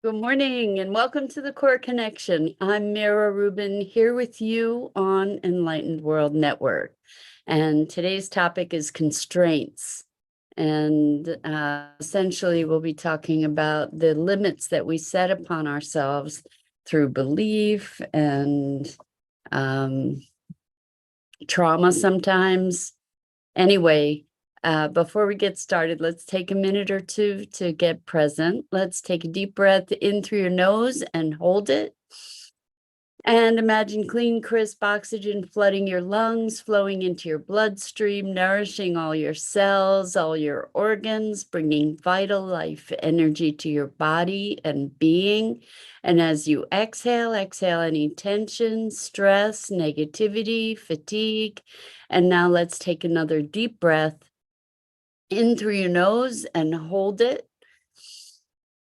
Good morning and welcome to the Core Connection. I'm Mira Rubin here with you on Enlightened World Network. And today's topic is constraints. And essentially, we'll be talking about the limits that we set upon ourselves through belief and trauma sometimes. Anyway, before we get started, let's take a minute or two to get present. Let's take a deep breath in through your nose and hold it. And imagine clean, crisp oxygen flooding your lungs, flowing into your bloodstream, nourishing all your cells, all your organs, bringing vital life energy to your body and being. And as you exhale any tension, stress, negativity, fatigue. And now let's take another deep breath in through your nose and hold it.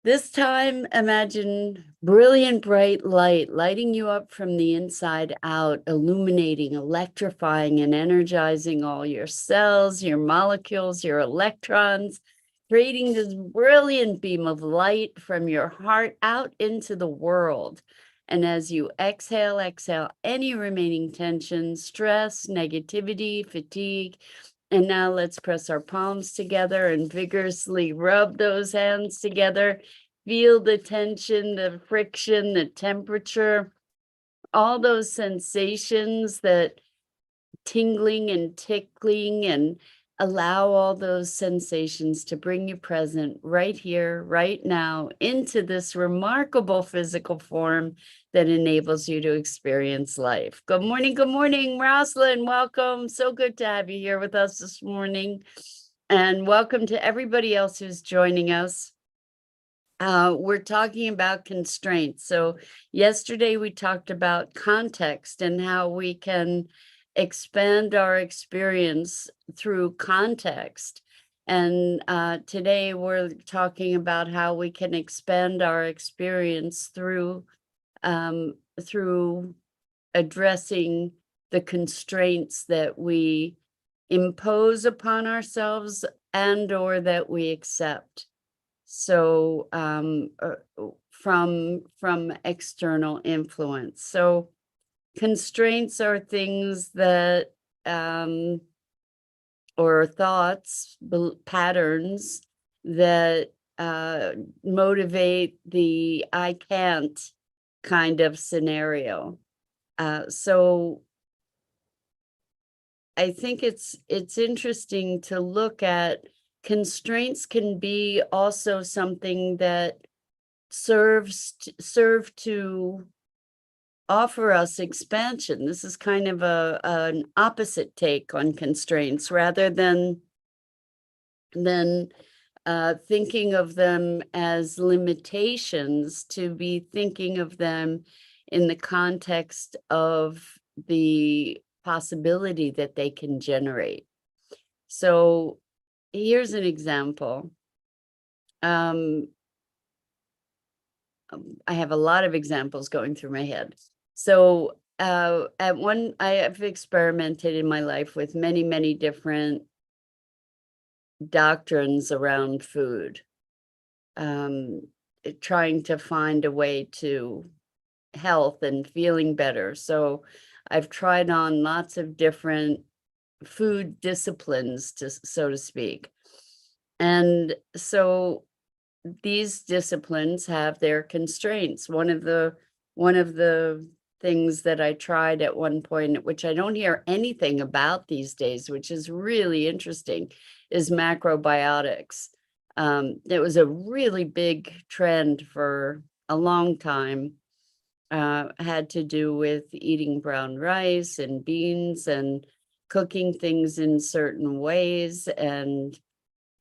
This time, imagine brilliant, bright light lighting you up from the inside out, illuminating, electrifying, and energizing all your cells, your molecules, your electrons, creating this brilliant beam of light from your heart out into the world. And as you exhale any remaining tension, stress, negativity, fatigue. And now let's press our palms together and vigorously rub those hands together. Feel the tension, the friction, the temperature, all those sensations, that tingling and tickling, and allow all those sensations to bring you present right here, right now, into this remarkable physical form that enables you to experience life. Good morning, Rosalind. Welcome. So good to have you here with us this morning. And welcome to everybody else who's joining us. We're talking about constraints. So yesterday we talked about context and how we can expand our experience through context. And today we're talking about how we can expand our experience through addressing the constraints that we impose upon ourselves and or that we accept. So from external influence. So constraints are things that or thoughts, patterns that motivate the I can't kind of scenario. So I think it's interesting to look at constraints. Can be also something that serve to offer us expansion. This is kind of an opposite take on constraints, rather than thinking of them as limitations, to be thinking of them in the context of the possibility that they can generate. So here's an example. I have a lot of examples going through my head. So I have experimented in my life with many different doctrines around food, trying to find a way to health and feeling better. So I've tried on lots of different food disciplines, so to speak. And so these disciplines have their constraints. One of the things that I tried at one point, which I don't hear anything about these days, which is really interesting, is macrobiotics. It was a really big trend for a long time. Had to do with eating brown rice and beans and cooking things in certain ways. And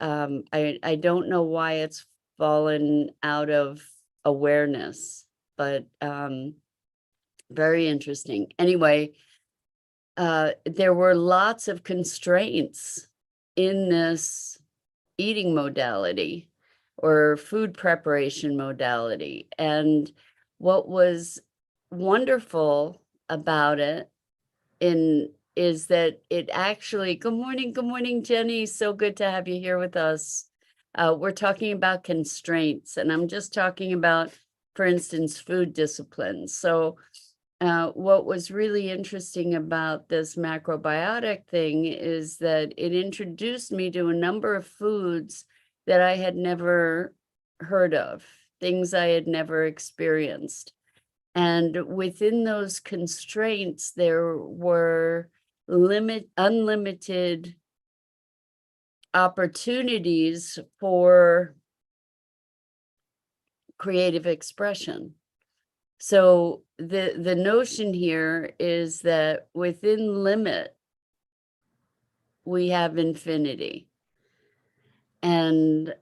I don't know why it's fallen out of awareness, but very interesting. Anyway, there were lots of constraints in this eating modality or food preparation modality. And what was wonderful about it is that it actually, good morning, Jenny. So good to have you here with us. We're talking about constraints, and I'm just talking about, for instance, food disciplines. So what was really interesting about this macrobiotic thing is that it introduced me to a number of foods that I had never heard of, things I had never experienced. And within those constraints, there were unlimited opportunities for creative expression. So the notion here is that within limit, we have infinity. And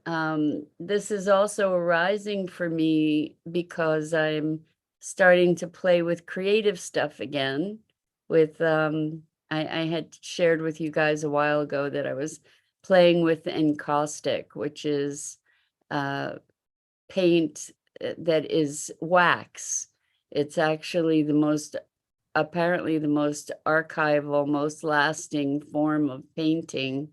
this is also arising for me because I'm starting to play with creative stuff again. With I had shared with you guys a while ago that I was playing with encaustic, which is paint that is wax. It's actually apparently the most archival, most lasting form of painting,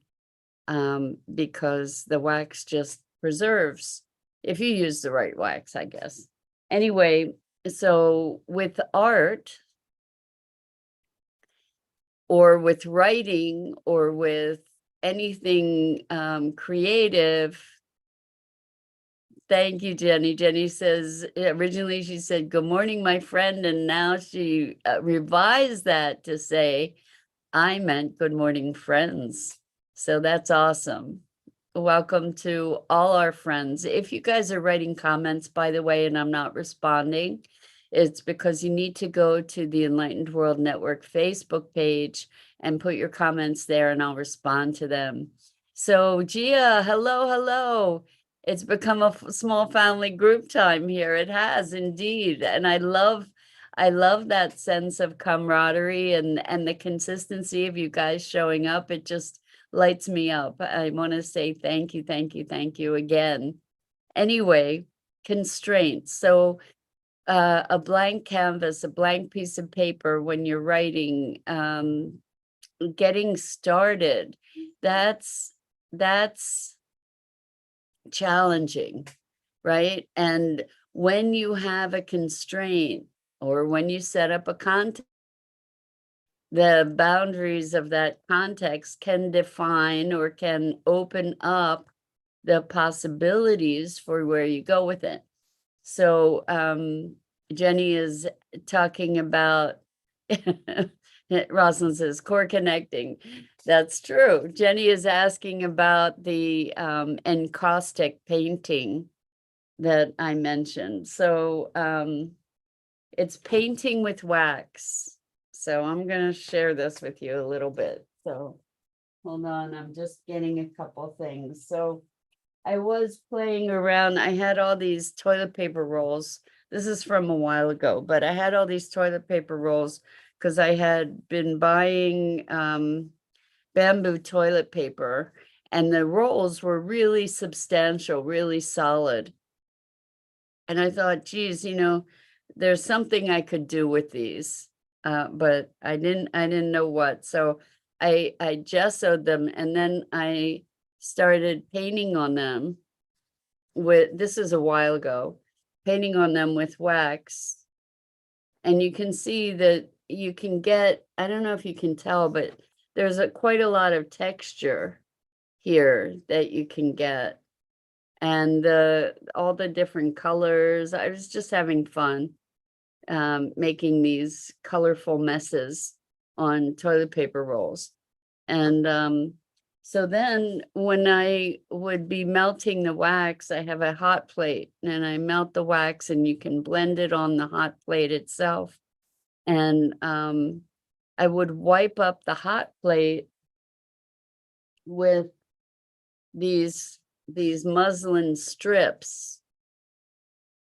because the wax just preserves, if you use the right wax, I guess. Anyway, so with art, or with writing, or with anything creative. Thank you, Jenny. Jenny says, originally she said, "Good morning, my friend," and now she revised that to say, "I meant good morning, friends." So that's awesome. Welcome to all our friends. If you guys are writing comments, by the way, and I'm not responding, it's because you need to go to the Enlightened World Network Facebook page and put your comments there, and I'll respond to them. So Gia, hello, hello. It's become a small family group time here. It has indeed. And I love that sense of camaraderie and the consistency of you guys showing up. It just lights me up. I want to say thank you, thank you, thank you again. Anyway, constraints. So a blank canvas, a blank piece of paper when you're writing, getting started, that's challenging, right? And when you have a constraint, or when you set up a context, the boundaries of that context can define or can open up the possibilities for where you go with it. So Jenny is talking about Rosalind says core connecting. That's true. Jenny is asking about the encaustic painting that I mentioned. So it's painting with wax. So I'm going to share this with you a little bit. So hold on, I'm just getting a couple things. So I was playing around. I had all these toilet paper rolls. This is from a while ago, but I had all these toilet paper rolls because I had been buying bamboo toilet paper, and the rolls were really substantial, really solid. And I thought, geez, there's something I could do with these, but I didn't know what. So I gessoed them, and then I started painting on them this is a while ago, painting on them with wax. And you can see that you can get, I don't know if you can tell, but there's quite a lot of texture here that you can get. And all the different colors. I was just having fun making these colorful messes on toilet paper rolls. And so then when I would be melting the wax, I have a hot plate, and I melt the wax, and you can blend it on the hot plate itself. And I would wipe up the hot plate with these muslin strips,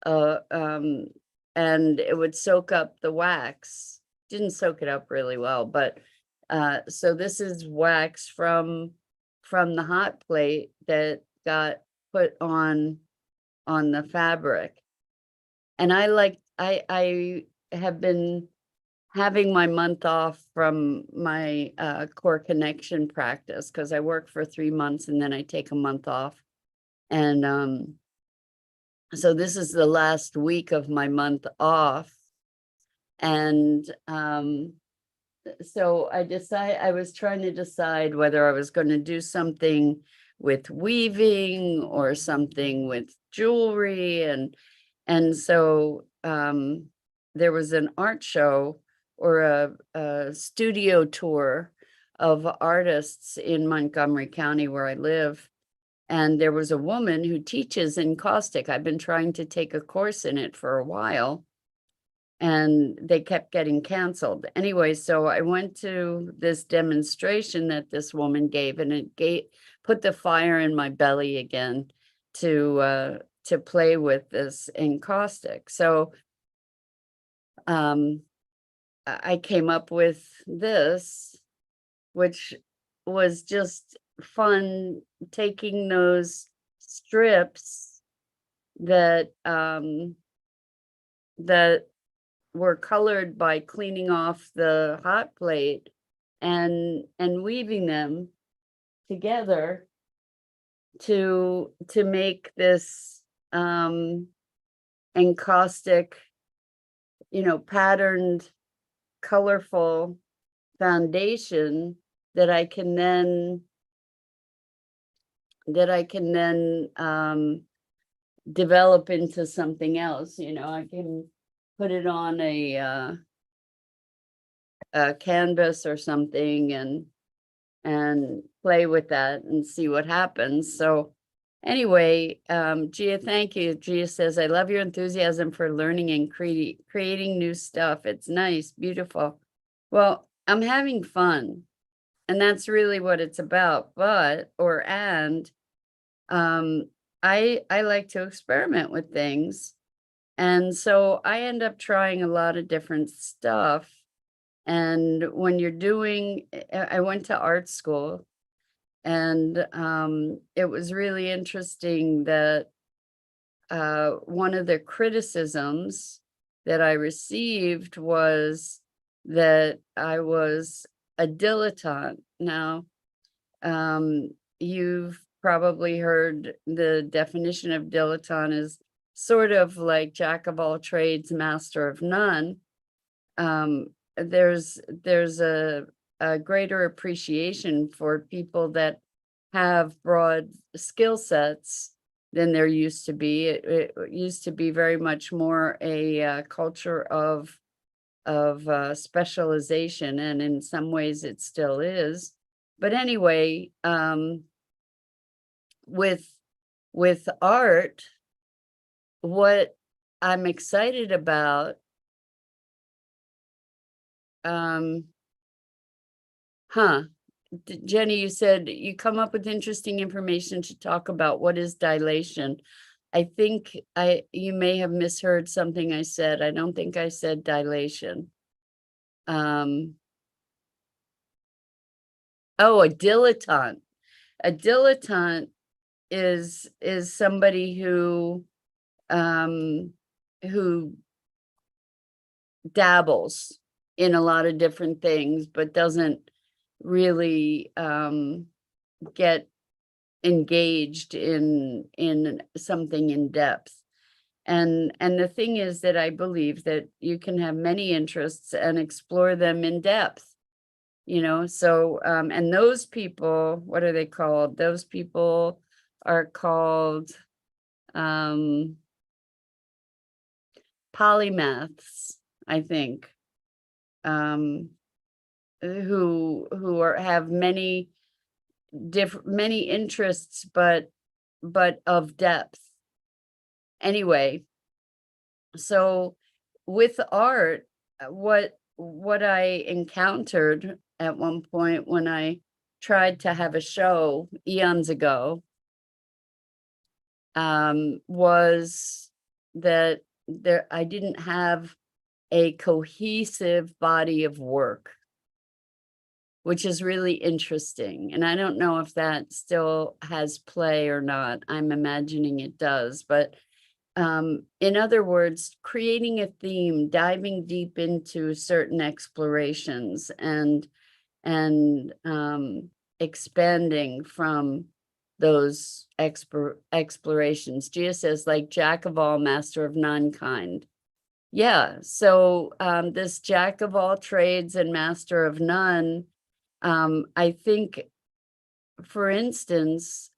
and it would soak up the wax. Didn't soak it up really well, but so this is wax from the hot plate that got put on the fabric. And I have been having my month off from my core connection practice, because I work for 3 months and then I take a month off. And so this is the last week of my month off. And so I was trying to decide whether I was going to do something with weaving or something with jewelry. And so there was an art show or a studio tour of artists in Montgomery County where I live. And there was a woman who teaches encaustic. I've been trying to take a course in it for a while, and they kept getting canceled. Anyway, so I went to this demonstration that this woman gave, and it put the fire in my belly again to play with this encaustic. So I came up with this, which was just fun, taking those strips that that were colored by cleaning off the hot plate and weaving them together to make this encaustic, patterned, colorful foundation that I can then develop into something else. I can put it on a canvas or something and play with that and see what happens. So anyway, Gia, thank you. Gia says, I love your enthusiasm for learning and creating new stuff. It's nice, beautiful. Well, I'm having fun, and that's really what it's about. I like to experiment with things. And so I end up trying a lot of different stuff. And when I went to art school, and it was really interesting that one of the criticisms that I received was that I was a dilettante. Now, you've probably heard the definition of dilettante is sort of like jack of all trades, master of none. There's a greater appreciation for people that have broad skill sets than there used to be. It used to be very much more a culture of specialization, and in some ways it still is. But anyway, with art, what I'm excited about, Jenny, you said you come up with interesting information to talk about. What is dilation? I think you may have misheard something I said. I don't think I said dilation. Oh, a dilettante. A dilettante is somebody who dabbles in a lot of different things, but doesn't really get engaged in something in depth. And the thing is that I believe that you can have many interests and explore them in depth, so and those people, what are they called? Those people are called polymaths, I think, who have many interests, but of depth. Anyway, so with art, what I encountered at one point when I tried to have a show eons ago was that I didn't have a cohesive body of work, which is really interesting. And I don't know if that still has play or not. I'm imagining it does. But in other words, creating a theme, diving deep into certain explorations and expanding from those explorations. Gia says, like, jack of all, master of none kind. Yeah, so this jack of all trades and master of none, I think, for instance,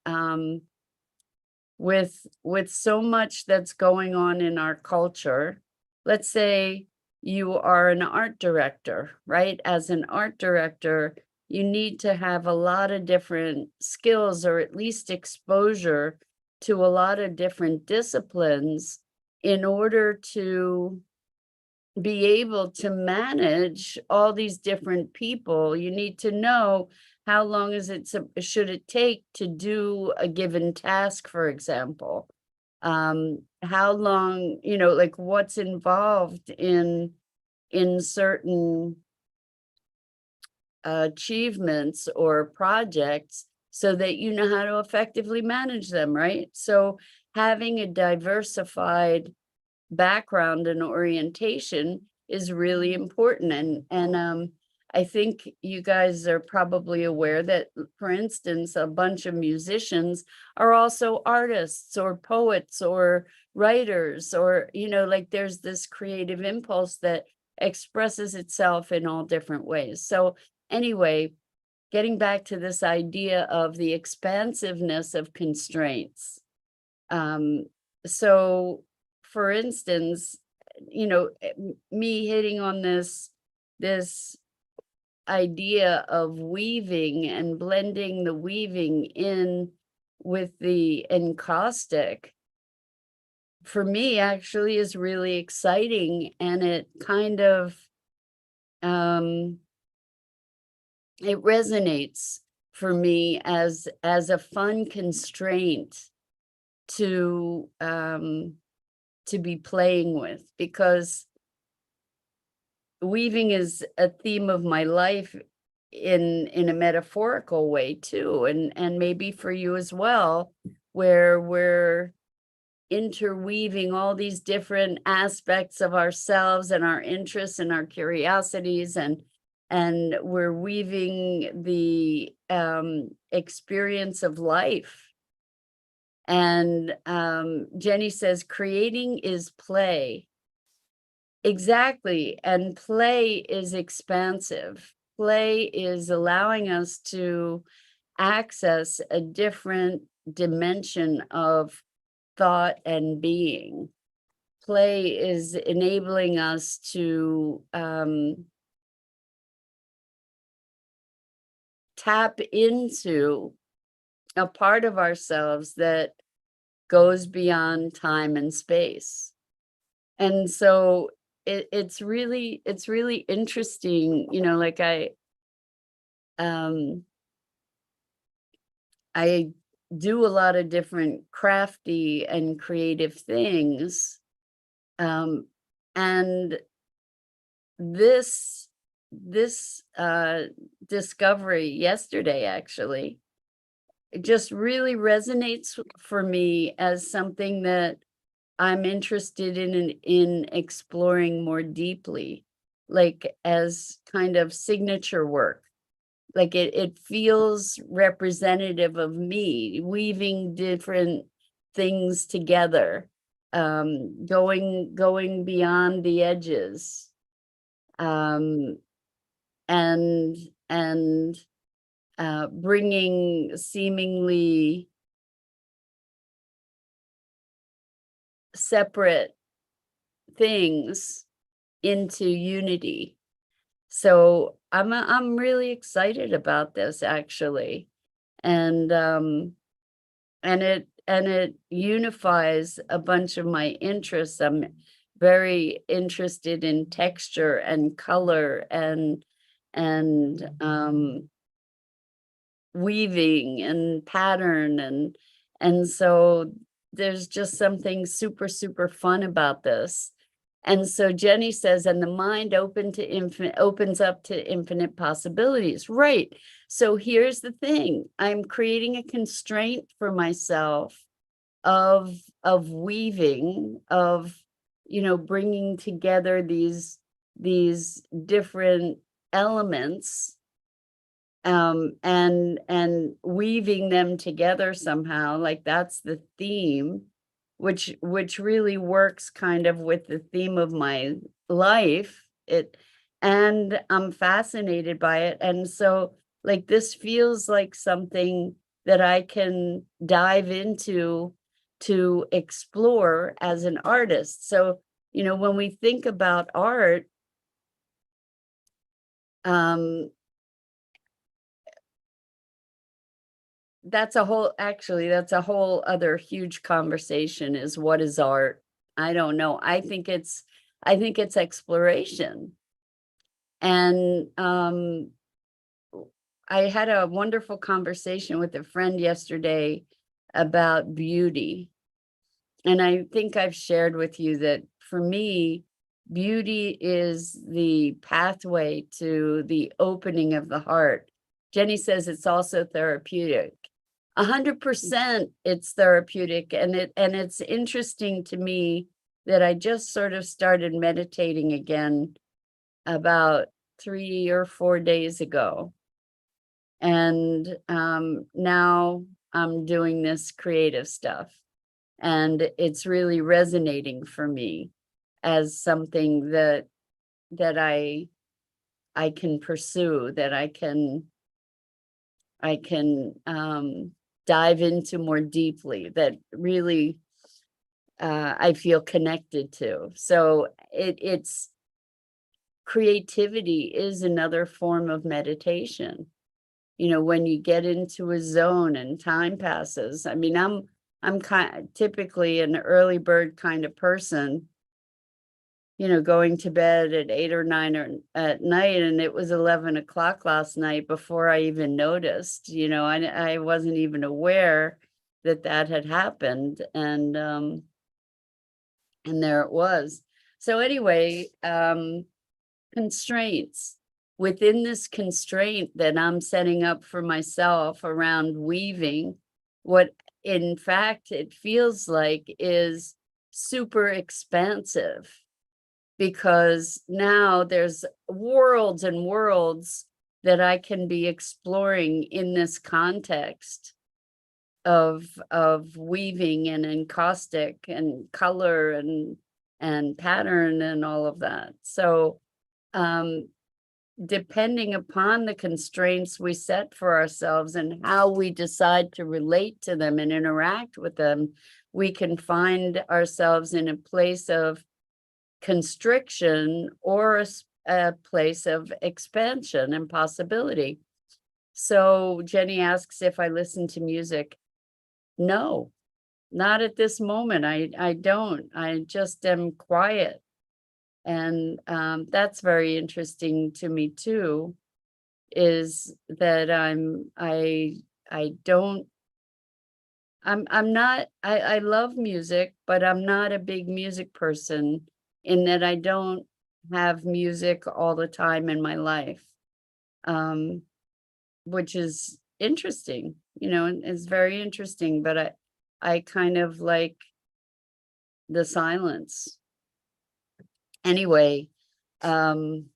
with so much that's going on in our culture, let's say you are an art director, right? As an art director, you need to have a lot of different skills, or at least exposure to a lot of different disciplines, in order to be able to manage all these different people. You need to know how long should it take to do a given task, for example. How long, like, what's involved in certain achievements or projects, so that you know how to effectively manage them, right? So having a diversified background and orientation is really important. And I think you guys are probably aware that, for instance, a bunch of musicians are also artists or poets or writers, or, like, there's this creative impulse that expresses itself in all different ways. So anyway, getting back to this idea of the expansiveness of constraints. So for instance, me hitting on this idea of weaving and blending the weaving in with the encaustic, for me, actually is really exciting, and it kind of it resonates for me as a fun constraint to be playing with, because weaving is a theme of my life in a metaphorical way too, and maybe for you as well, where we're interweaving all these different aspects of ourselves and our interests and our curiosities, and we're weaving the experience of life. And Jenny says, creating is play. Exactly. And play is expansive. Play is allowing us to access a different dimension of thought and being. Play is enabling us to tap into a part of ourselves that goes beyond time and space. And so it's really interesting, like, I do a lot of different crafty and creative things. And this discovery yesterday, actually, it just really resonates for me as something that I'm interested in exploring more deeply, like, as kind of signature work. Like, it feels representative of me, weaving different things together, going beyond the edges, and bringing seemingly separate things into unity. So I'm really excited about this, actually. And it unifies a bunch of my interests. I'm very interested in texture and color and weaving and pattern, and so there's just something super fun about this. And so Jenny says, and the mind opens up to infinite possibilities. Right. So here's the thing. I'm creating a constraint for myself of weaving, of, bringing together these different elements and weaving them together somehow, like that's the theme, which really works kind of with the theme of my life. And I'm fascinated by it, and so, like, this feels like something that I can dive into to explore as an artist. So, when we think about art, um, that's a whole other huge conversation, is what is art? I don't know. I think it's exploration. And I had a wonderful conversation with a friend yesterday about beauty. And I think I've shared with you that for me, beauty is the pathway to the opening of the heart. Jenny says it's also therapeutic. 100% it's therapeutic. And it's interesting to me that I just sort of started meditating again about 3 or 4 days ago. And now I'm doing this creative stuff, and it's really resonating for me as something that I can pursue, that I can dive into more deeply, that really I feel connected to. So it's creativity is another form of meditation. When you get into a zone and time passes. I mean, I'm typically an early bird kind of person, going to bed at 8 or 9 at night, and it was 11 o'clock last night before I even noticed. I wasn't even aware that that had happened, and there it was. So anyway, constraints. Within this constraint that I'm setting up for myself around weaving, what in fact it feels like is super expansive, because now there's worlds and worlds that I can be exploring in this context of weaving and encaustic and color and pattern and all of that. So um depending upon the constraints we set for ourselves and how we decide to relate to them and interact with them, we can find ourselves in a place of constriction or a place of expansion and possibility. So Jenny asks if I listen to music. No, not at this moment. I don't. I just am quiet. And that's very interesting to me too, is that I don't I'm not I love music, but I'm not a big music person, in that I don't have music all the time in my life. Um, which is interesting, and it's very interesting, but I kind of like the silence. Anyway, um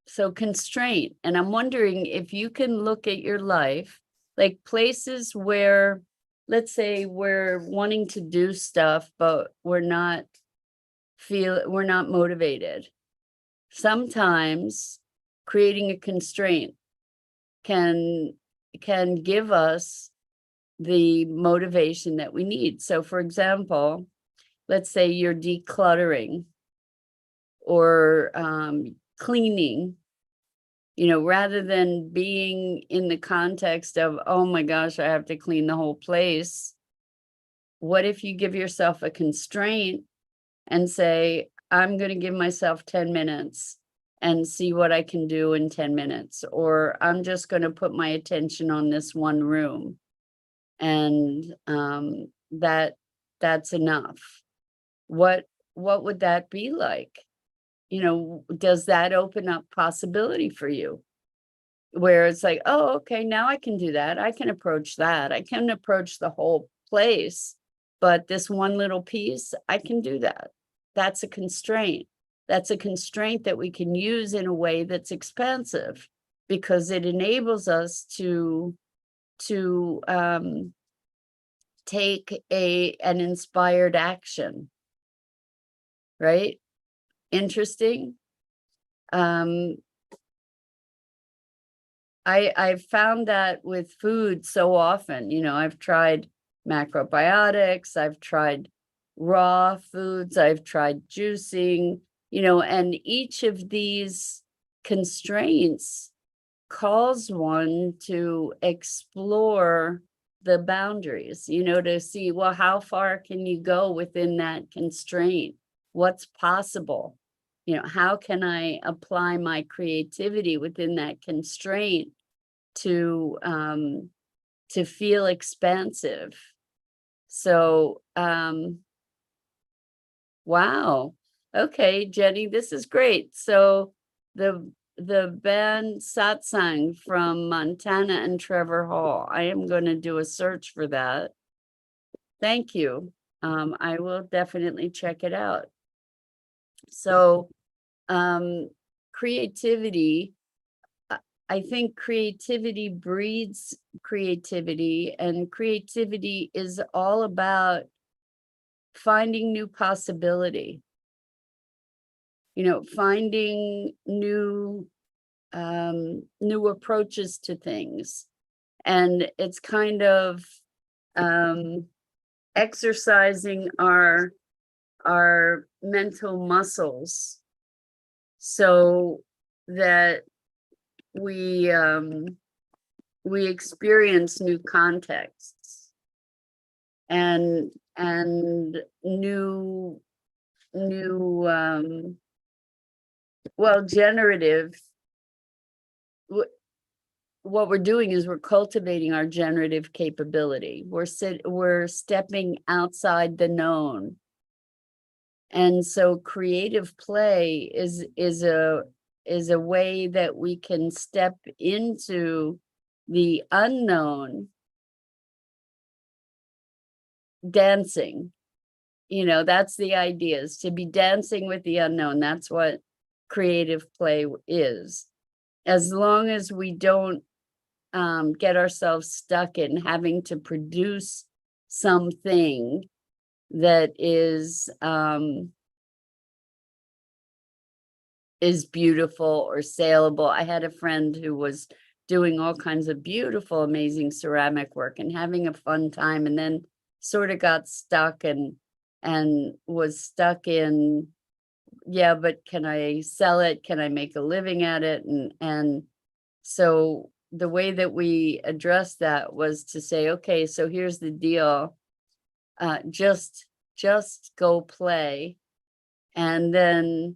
so constraint, and I'm wondering if you can look at your life, like places where, let's say we're wanting to do stuff, but we're not motivated. Sometimes creating a constraint can can give us the motivation that we need. So for example, let's say you're decluttering or cleaning. Rather than being in the context of, oh my gosh, I have to clean the whole place, what if you give yourself a constraint and say, I'm going to give myself 10 minutes and see what I can do in 10 minutes, or I'm just going to put my attention on this one room, and that's enough. What would that be like? Does that open up possibility for you? Where it's like, "Oh, okay, now I can do that. I can approach that. I can approach the whole place, but this one little piece, I can do that." That's a constraint. That's a constraint that we can use in a way that's expansive, because it enables us to take an inspired action, right? Interesting. I've found that with food so often. I've tried macrobiotics, I've tried raw foods, I've tried juicing, and each of these constraints calls one to explore the boundaries, to see, well, how far can you go within that constraint? What's possible? How can I apply my creativity within that constraint to feel expansive? So, wow. Okay, Jenny, this is great. So the band Satsang from Montana and Trevor Hall. I am going to do a search for that. Thank you. I will definitely check it out. So, creativity, I think creativity breeds creativity, and creativity is all about finding new possibility, finding new approaches to things. And it's kind of exercising our mental muscles so that we experience new contexts and new well, generative. What we're doing is we're cultivating our generative capability. We're stepping outside the known. And so creative play is a way that we can step into the unknown, dancing. That's the idea, is to be dancing with the unknown. That's what creative play is. As long as we don't get ourselves stuck in having to produce something that is beautiful or saleable. I had a friend who was doing all kinds of beautiful, amazing ceramic work and having a fun time, and then sort of got stuck and was stuck in, yeah, but can I sell it? Can I make a living at it? And so the way that we addressed that was to say, okay, so here's the deal. Just go play, and then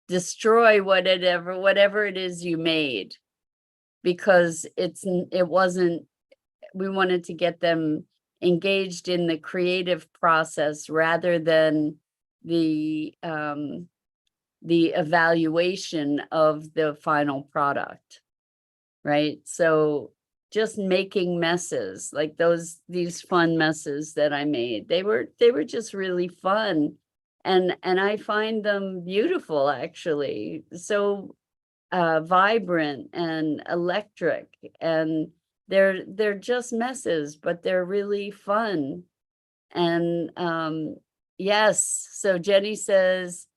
destroy whatever it is you made, because it wasn't, we wanted to get them engaged in the creative process rather than the evaluation of the final product, right? So just making messes like these fun messes that I made, they were just really fun, and I find them beautiful, actually, so vibrant and electric, and they're just messes, but they're really fun. And yes, so Jenny says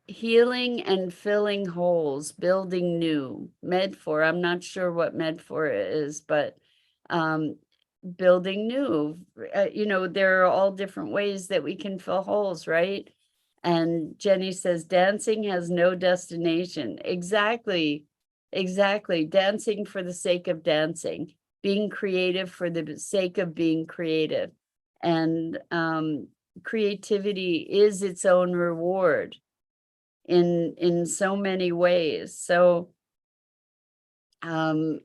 healing and filling holes, building new. Med-for, I'm not sure what med-for is, but building new. There are all different ways that we can fill holes, right? And Jenny says dancing has no destination. Exactly. Dancing for the sake of dancing, being creative for the sake of being creative. And creativity is its own reward in so many ways. So I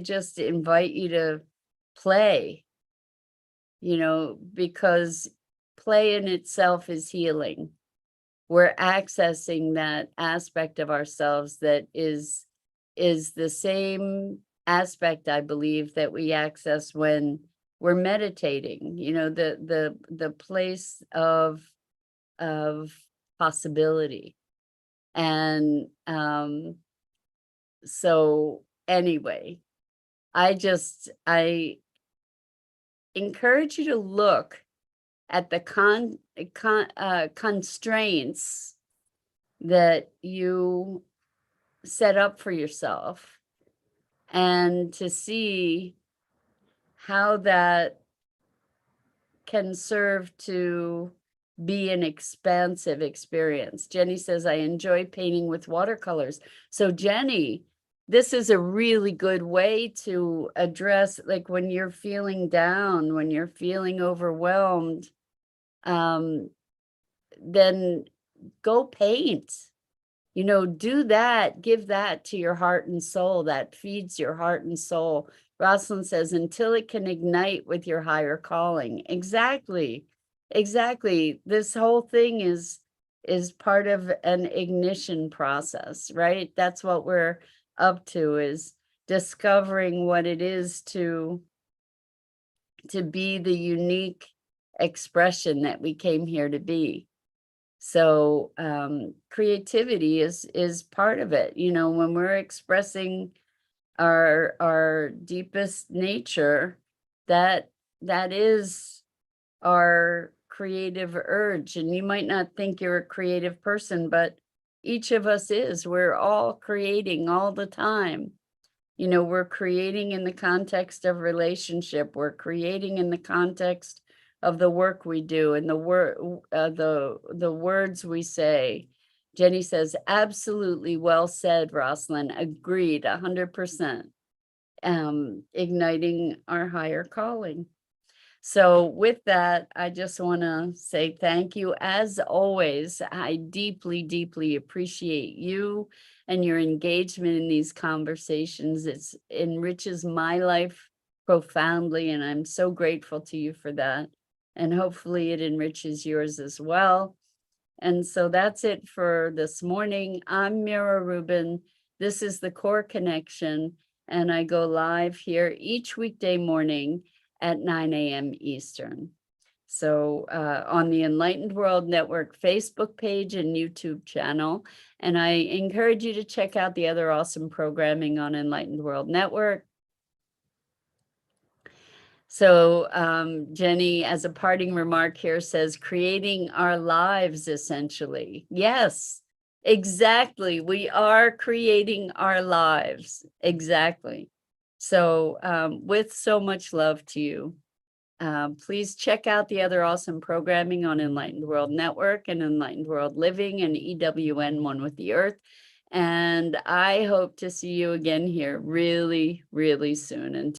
just invite you to play, because play in itself is healing. We're accessing that aspect of ourselves that is the same aspect, I believe, that we access when we're meditating, the place of possibility. And so anyway, I encourage you to look at the constraints that you set up for yourself, and to see how that can serve to be an expansive experience. Jenny says, I enjoy painting with watercolors. So Jenny, this is a really good way to address, like, when you're feeling down, when you're feeling overwhelmed, then go paint. Do that, give that to your heart and soul. That feeds your heart and soul. Rosalind says, until it can ignite with your higher calling. Exactly. Exactly. This whole thing is part of an ignition process, right? That's what we're up to, is discovering what it is to be the unique expression that we came here to be. So creativity is part of it. When we're expressing our deepest nature, that is our creative urge. And you might not think you're a creative person, but each of us is. We're all creating all the time. We're creating in the context of relationship. We're creating in the context of the work we do and the words we say. Jenny says, absolutely well said, Rosalind. Agreed, 100%. Igniting our higher calling. So with that, I just want to say thank you. As always, I deeply, deeply appreciate you and your engagement in these conversations. It enriches my life profoundly, and I'm so grateful to you for that. And hopefully it enriches yours as well. And so that's it for this morning. I'm Mira Rubin. This is the Core Connection, and I go live here each weekday morning at 9 a.m. Eastern. So on the Enlightened World Network Facebook page and YouTube channel. And I encourage you to check out the other awesome programming on Enlightened World Network. So Jenny, as a parting remark here, says, creating our lives, essentially. Yes, exactly. We are creating our lives. Exactly. So with so much love to you, please check out the other awesome programming on Enlightened World Network and Enlightened World Living and EWN One with the Earth. And I hope to see you again here really, really soon. And